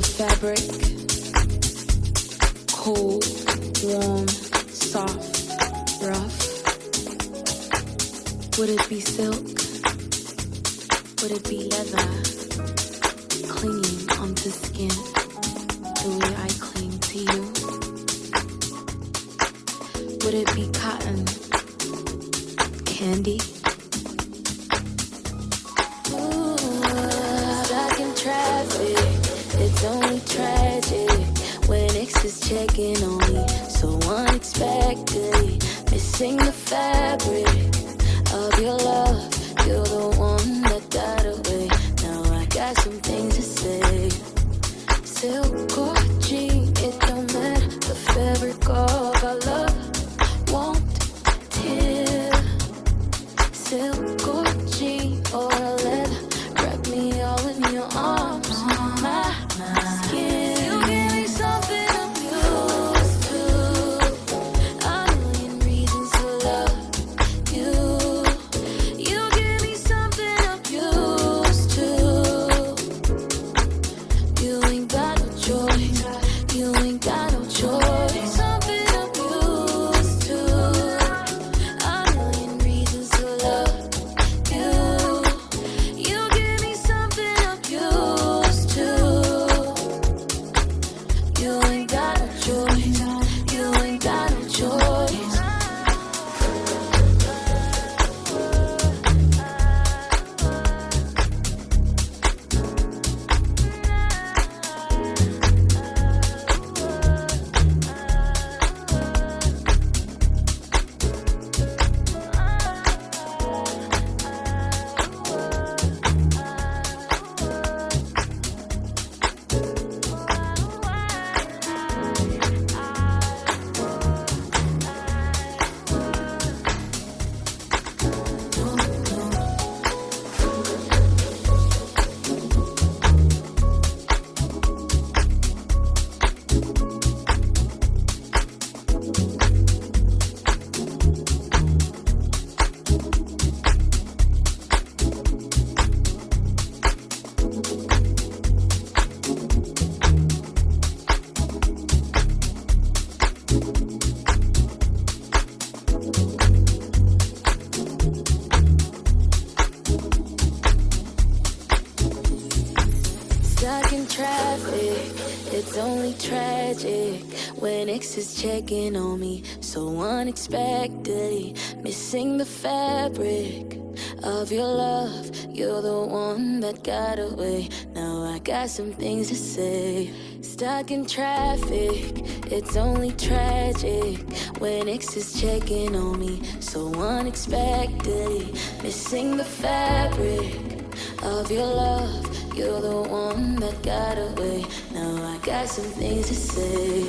A fabric, cold, warm, soft, rough. Would it be silk? Would it be leather? Clinging onto skin the way I cling to you? Would it be cotton? Candy? Ooh, stuck in traffic. It's only tragic when exes checking on me so unexpectedly. Missing the fabric of your love. You're the one that got away. Now I got some things to say. Silk or jean, it don't matter. The fabric of our love won't tear. Silk or jean or leather, wrap me all in your arms. My skin, you give me something I'm used to. A million reasons to love you. You give me something I'm used to. You ain't got no choice. You ain't got no choice. Something I'm used to. A million reasons to love you. You give me something I'm used to. You ain't got no choice. You ain't got no choice. Stuck in traffic, it's only tragic when exes checking on me so unexpectedly. Missing the fabric of your love. You're the one that got away. Now I got some things to say. Stuck in traffic, it's only tragic when exes checking on me so unexpectedly. Missing the fabric of your love. You're the one that got away. Now I got some things to say.